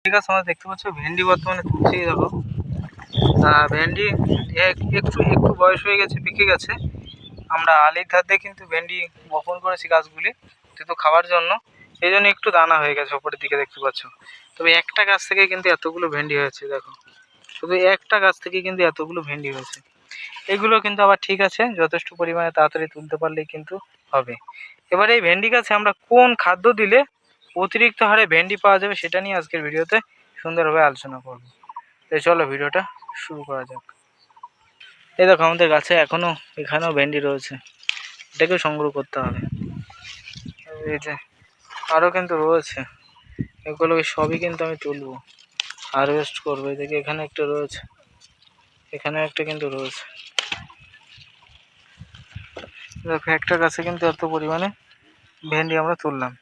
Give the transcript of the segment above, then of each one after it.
ঠিক আছে, আমরা দেখতে পাচ্ছ ভেন্ডি বর্তমানে তুলছি। দেখো ভেন্ডি একটু একটু বয়স হয়ে গেছে, পেকে গেছে। আমরা আলির ধার দিয়ে কিন্তু ভেন্ডি বপন করেছি গাছগুলি কিন্তু খাওয়ার জন্য, এই জন্য একটু দানা হয়ে গেছে ওপরের দিকে দেখতে পাচ্ছ। তবে একটা গাছ থেকে কিন্তু এতগুলো ভেন্ডি হয়েছে, দেখো শুধু একটা গাছ থেকে কিন্তু এতগুলো ভেন্ডি হয়েছে। এগুলো কিন্তু আবার ঠিক আছে, যথেষ্ট পরিমাণে তাড়াতাড়ি তুলতে পারলেই কিন্তু হবে। এবার এই ভেন্ডি গাছে আমরা কোন খাদ্য দিলে অতিরিক্ত হারে ভেন্ডি পাওয়া যাবে সেটা নিয়ে আজকের ভিডিওতে সুন্দরভাবে আলোচনা করব। তাই চলো ভিডিওটা শুরু করা যাক। এই দেখো আমাদের গাছে এখানেও ভেন্ডি রয়েছে, এটাকেও সংগ্রহ করতে হবে। এই যে আরও কিন্তু রয়েছে, এগুলোকে সবই কিন্তু আমি তুলবো, হারভেস্ট করবো। এদিকে এখানে একটা রয়েছে, এখানে একটা কিন্তু রয়েছে। দেখো একটা গাছে কিন্তু এত পরিমাণে ভেন্ডি আমরা তুললাম।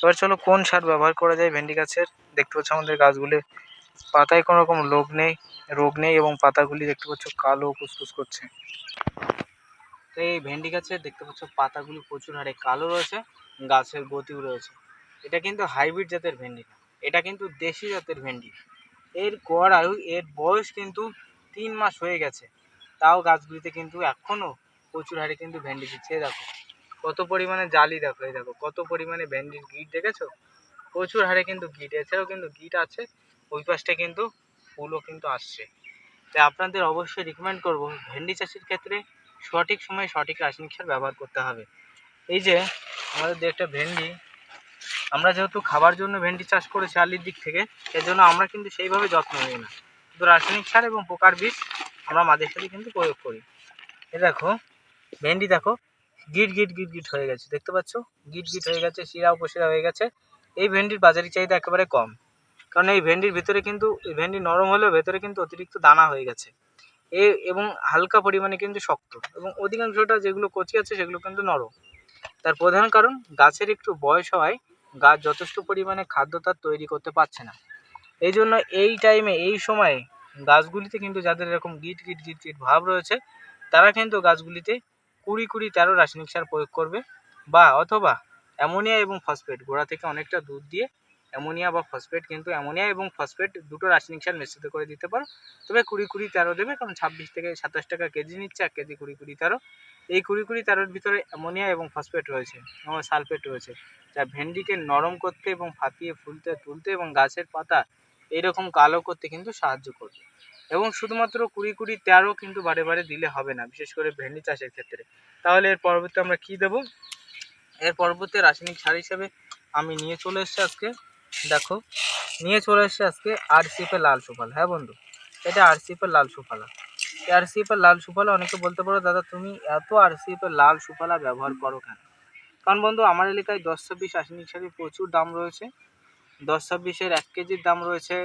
এবার চলো কোন সার ব্যবহার করা যায় ভেন্ডি গাছের। দেখতে পাচ্ছ আমাদের গাছগুলি পাতায় কোনো রকম রোগ নেই এবং পাতাগুলি দেখতে পাচ্ছ কালো কুচকুচ করছে। তো এই ভেন্ডি গাছের দেখতে পাচ্ছ পাতাগুলি প্রচুর হারে কালো রয়েছে, গাছের গতিও রয়েছে। এটা কিন্তু হাইব্রিড জাতের ভেন্ডি না, এটা কিন্তু দেশি জাতের ভেন্ডি। এর গড় আয়ু, এর বয়স কিন্তু 3 মাস হয়ে গেছে, তাও গাছগুলিতে কিন্তু এখনও প্রচুর হারে কিন্তু ভেন্ডি দিচ্ছে। দেখো কত পরিমাণে জালি, দেখো এই দেখো কত পরিমাণে ভেন্ডির গিট দেখেছো, প্রচুর হারে কিন্তু গিট। এছাড়াও কিন্তু গিট আছে, ওই পাশটা কিন্তু ফুলও কিন্তু আসছে। তাই আপনাদের অবশ্যই রিকমেন্ড করব ভেন্ডি চাষের ক্ষেত্রে সঠিক সময়ে সঠিক রাসায়নিক সার ব্যবহার করতে হবে। এই যে আমাদের একটা ভেন্ডি, আমরা যেহেতু খাবার জন্য ভেন্ডি চাষ করেছি আলির দিক থেকে, এর জন্য আমরা কিন্তু সেইভাবে যত্ন নিই না, শুধু রাসায়নিক সার এবং পোকার বিষ আমরা মাঝে সাথে কিন্তু প্রয়োগ করি। এ দেখো ভেন্ডি দেখো গিট গিট গিট গিট হয়ে গেছে, দেখতে পাচ্ছ গিট গিট হয়ে গেছে, শিরা উপশিরা হয়ে গেছে। এই ভেন্ডির বাজারি চাহিদা একেবারে কম, কারণ এই ভেন্ডির ভিতরে কিন্তু, এই ভেন্ডি নরম হলেও ভেতরে কিন্তু অতিরিক্ত দানা হয়ে গেছে এবং হালকা পরিমাণে কিন্তু শক্ত, এবং অধিকাংশটা যেগুলো কচি আছে সেগুলো কিন্তু নরম। তার প্রধান কারণ গাছের একটু বয়স হওয়ায় গাছ যথেষ্ট পরিমাণে খাদ্য তার তৈরি করতে পারছে না। এই জন্য এই টাইমে, এই সময়ে গাছগুলিতে কিন্তু যাদের এরকম গিট গিট গিট গিট ভাব রয়েছে, তারা কিন্তু গাছগুলিতে 20-20-13 রাসায়নিক সার প্রয়োগ করবে, বা অথবা অ্যামোনিয়া এবং ফসফেট গোড়া থেকে অনেকটা দুধ দিয়ে অ্যামোনিয়া বা ফসফেট, কিন্তু অ্যামোনিয়া এবং ফসফেট দুটো রাসায়নিক সার মিশ্রিত করে দিতে পারো। তবে 20-20-13 দেবে, কারণ 26 থেকে 27 টাকা কেজি নিচ্ছে 1 কেজি 20-20-13। এই 20-20-13-র ভিতরে অ্যামোনিয়া এবং ফসফেট রয়েছে এবং সালফেট রয়েছে, যা ভেন্ডিকে নরম করতে এবং ফাটিয়ে ফুলতে তুলতে এবং গাছের পাতা এইরকম কালো করতে কিন্তু সাহায্য করবে। এবং শুধুমাত্র 20-20-13 কিন্তু বারে বারে দিলে হবে না, বিশেষ করে ভেন্ডি চাষের ক্ষেত্রে। তাহলে এর পরবর্তী আমরা কি দেব? এর পরবর্তী রাসায়নিক সার হিসেবে আমি নিয়ে চলে এসেছি আজকে, দেখো নিয়ে চলে এসেছি আজকে আরসিএফের লাল সুফলা। হ্যাঁ বন্ধু, এটা আরসিএফের লাল সুফলা। এই আরসিএফের লাল সুফলা, অনেকে বলতে পারো দাদা তুমি এত আরসিএফের লাল সুফলা ব্যবহার করো কেন? কারণ বন্ধু আমার এলাকায় 10-26 রাসায়নিক সারের প্রচুর দাম রয়েছে। 10-26-এর 1 কেজির দাম রয়েছে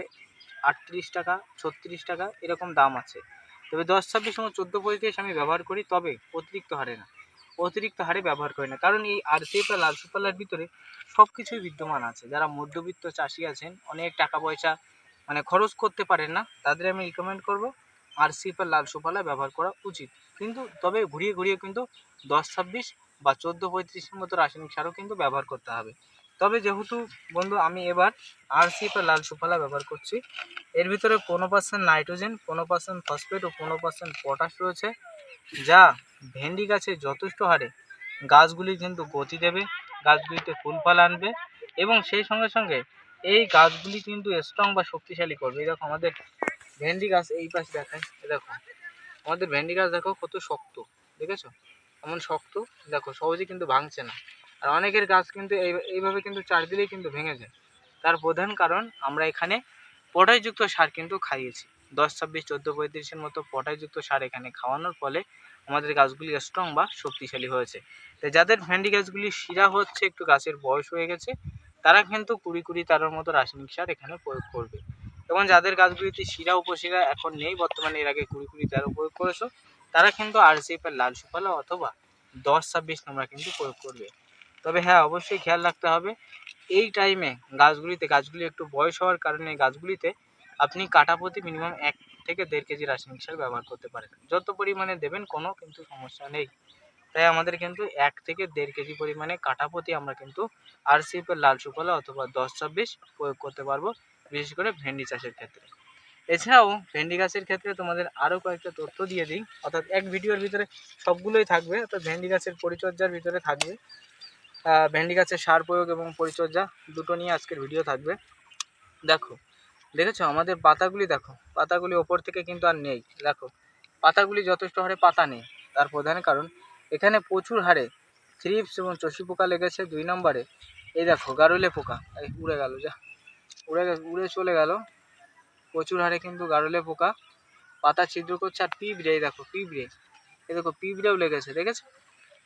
38 টাকা, 36 টাকা, এরকম দাম আছে। তবে 10-26 এবং 14-35 আমি ব্যবহার করি, তবে অতিরিক্ত হারে না, অতিরিক্ত হারে ব্যবহার করি না। কারণ এই আরসিএফ আর লাল সুফলার ভিতরে সব কিছুই বিদ্যমান আছে। যারা মধ্যবিত্ত চাষি আছেন, অনেক টাকা পয়সা মানে খরচ করতে পারেন না, তাদের আমি রিকমেন্ড করব আরসিএফ আর লাল সুফলা ব্যবহার করা উচিত। কিন্তু তবে ঘুরিয়ে ঘুরিয়ে কিন্তু 10-26 বা 14-35-এর মতো রাসায়নিক সারও কিন্তু ব্যবহার করতে হবে। তবে যেহেতু বন্ধু আমি এবার আরসিএফ আর লাল সুফলা ব্যবহার করছি, এর ভিতরে 15% নাইট্রোজেন, 15% ফসফেট ও 15% পটাশ রয়েছে, যা ভেন্ডি গাছে যথেষ্ট হারে গাছগুলি কিন্তু গতি দেবে, গাছগুলিতে ফুল ফল আনবে, এবং সেই সঙ্গে সঙ্গে এই গাছগুলি কিন্তু স্ট্রং বা শক্তিশালী করবে। এই দেখো আমাদের ভেন্ডি গাছ, এই পাশে দেখায়, দেখো আমাদের ভেন্ডি গাছ দেখো কত শক্ত, দেখেছো এমন শক্ত, দেখো সহজে কিন্তু ভাঙছে না। আর অনেকের গাছ কিন্তু এইভাবে কিন্তু চার দিলেই কিন্তু ভেঙে যায়। তার প্রধান কারণ আমরা এখানে পটাশযুক্ত সার কিন্তু খাইয়েছি, 10-26-14-35-এর মতো পটাশযুক্ত সার এখানে খাওয়ানোর ফলে আমাদের গাছগুলি স্ট্রং বা শক্তিশালী হয়েছে। তাই যাদের ভেন্ডি গাছগুলি শিরা হচ্ছে, একটু গাছের বয়স হয়ে গেছে, তারা কিন্তু 20-20-13 মতো রাসায়নিক সার এখানে প্রয়োগ করবে। এবং যাদের গাছগুলিতে শিরা উপশিরা এখন নেই, বর্তমানে এর আগে 20-20-13 প্রয়োগ করেছো, তারা কিন্তু আরসিএফ এর লাল সুফলা অথবা 10-26 তোমরা কিন্তু প্রয়োগ করবে। তবে হ্যাঁ, অবশ্যই খেয়াল রাখতে হবে এই টাইমে গাছগুলি একটু বয়স হওয়ার কারণে গাছগুলিতে আপনি কাটা প্রতি মিনিমাম 1 থেকে 1.5 কেজি রাসায়নিক সার ব্যবহার করতে পারেন। যত পরিমাণে দেবেন কোনো কিন্তু সমস্যা নেই। তাই আমাদের কিন্তু 1 থেকে 1.5 কেজি পরিমাণে কাটা প্রতি আমরা কিন্তু আরসিএফ এর লাল সুফলা অথবা 10-26 প্রয়োগ করতে পারবো, বিশেষ করে ভেন্ডি চাষের ক্ষেত্রে। এছাড়াও ভেন্ডি গাছের ক্ষেত্রে তোমাদের আরও কয়েকটা তথ্য দিয়ে দিই, অর্থাৎ এক ভিডিওর ভিতরে সবগুলোই থাকবে, অর্থাৎ ভেন্ডি গাছের পরিচর্যার ভিতরে থাকবে, ভেন্ডি গাছের সার প্রয়োগ এবং পরিচর্যা দুটো নিয়ে আজকের ভিডিও থাকবে। দেখেছো আমাদের পাতাগুলি, পাতাগুলি ওপর থেকে কিন্তু আর নেই। পাতাগুলি যথেষ্ট হারে পাতা নেই, তার প্রধান কারণ এখানে প্রচুর হারে থ্রিপস এবং চষি পোকা লেগেছে। 2 নম্বরে এই গারুলে পোকা, উড়ে গেল, উড়ে চলে গেল। প্রচুর হারে কিন্তু গারুলে পোকা পাতা ছিদ্র করছে। আর পিঁপড়ে, পিঁপড়েও লেগেছে, দেখেছো?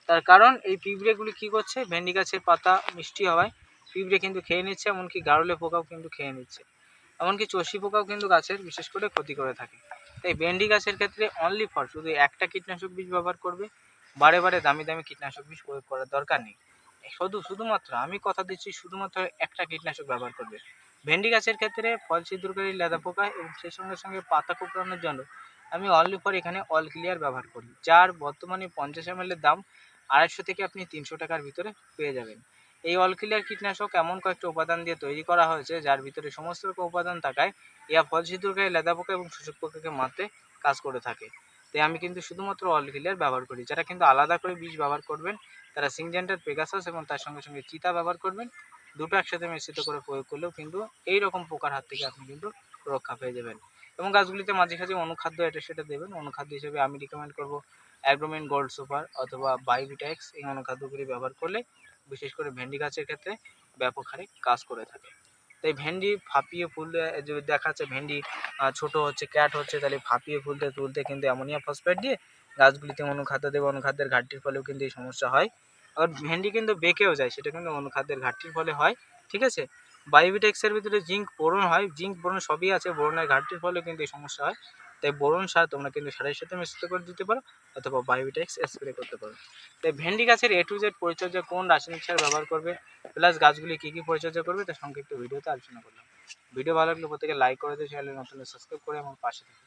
তার কারণ এই পিঁপড়েগুলি কী করছে, ভেন্ডি গাছের পাতা মিষ্টি হওয়ায় পিঁপড়ে কিন্তু খেয়ে নিচ্ছে, এমনকি গারুলে পোকাও কিন্তু খেয়ে নিচ্ছে, এমনকি চষি পোকাও কিন্তু গাছের বিশেষ করে ক্ষতি করে থাকে। তাই ভেন্ডি গাছের ক্ষেত্রে অনলি ফর শুধু একটা কীটনাশক বীজ ব্যবহার করবে, বারে বারে দামি কীটনাশক বীজ প্রয়োগ করার দরকার নেই। শুধুমাত্র আমি কথা দিচ্ছি, শুধুমাত্র একটা কীটনাশক ব্যবহার করবে। ভেন্ডি গাছের ক্ষেত্রে ফল ছিদ্রকারী লেদা পোকা এবং সেই সঙ্গে সঙ্গে পাতা কুঁকড়ানোর জন্য আমি অনলি ফর এখানে অল ক্লিয়ার ব্যবহার করি, যার বর্তমানে 50 ml এর দাম 250 থেকে আপনি 300 টাকার ভিতরে পেয়ে যাবেন। এই অল ক্লিয়ার কীটনাশক এমন কয়েকটা উপাদান দিয়ে তৈরি করা হয়েছে, যার ভিতরে সমস্ত রকম উপাদান থাকায় ইয়া ফল ছিদ্রকারী লেদা পোকা এবং শোষক পোকাকে মারতে কাজ করে থাকে। তাই আমি কিন্তু শুধুমাত্র অল ক্লিয়ার ব্যবহার করি। যারা কিন্তু আলাদা করে বীজ ব্যবহার করবেন তারা সিনজেন্টার, পেগাসাস এবং তার সঙ্গে সঙ্গে চিতা ব্যবহার করবেন। দুটো একসাথে মিশ্রিত করে প্রয়োগ করলেও কিন্তু এই রকম পোকার হাত থেকে আপনি কিন্তু রক্ষা পেয়ে যাবেন। এবং গাছগুলিতে মাঝে সাঝে অনুখাদ্য এটা সেটা দেবেন। অনুখাদ্য হিসেবে আমি রিকমেন্ড করবো অ্যাগ্রোমিন গোল্ড সুপার অথবা বায়োভিটা-X, এই অনুখাদ্যগুলি ব্যবহার করলে বিশেষ করে ভেন্ডি গাছের ক্ষেত্রে ব্যাপক হারে কাজ করে থাকে। তাই ভেন্ডি ফাঁপিয়ে ফুলতে যদি দেখা যাচ্ছে ভেন্ডি ছোট হচ্ছে, ক্যাট হচ্ছে, তাহলে ফাঁপিয়ে তুলতে কিন্তু অ্যামোনিয়া ফসফেট দিয়ে গাছগুলিতে অনুখাদ্য দেবে। অনুখাদ্যের ঘাটতির ফলেও কিন্তু এই সমস্যা হয়। আর ভেন্ডি কিন্তু বেঁকেও যায়, সেটা কিন্তু অনুখাদ্যের ঘাটতির ফলে হয়, ঠিক আছে? বায়োভিটা-X এর ভিতরে জিঙ্ক বোরন হয়, জিঙ্ক বোরন সবই আছে, বোরনের ঘাটতির ফলে কিন্তু এই সমস্যা হয়। তাই বোরন সার তোমরা কিন্তু সারের সাথে মিশ্রিত করে দিতে পারো অথবা বায়োভিটা-X স্প্রে করতে পারো। তাই ভেন্ডি গাছের A to Z পরিচর্যা, কোন রাসায়নিক সার ব্যবহার করবে প্লাস গাছগুলি কী কী পরিচর্যা করবে তার সংক্ষিপ্ত ভিডিওতে আলোচনা করলাম। ভিডিও ভালো লাগলে প্রত্যেকে লাইক করে দিও, চ্যানেলে নতুন সাবস্ক্রাইব করে আমার পাশে থাকো।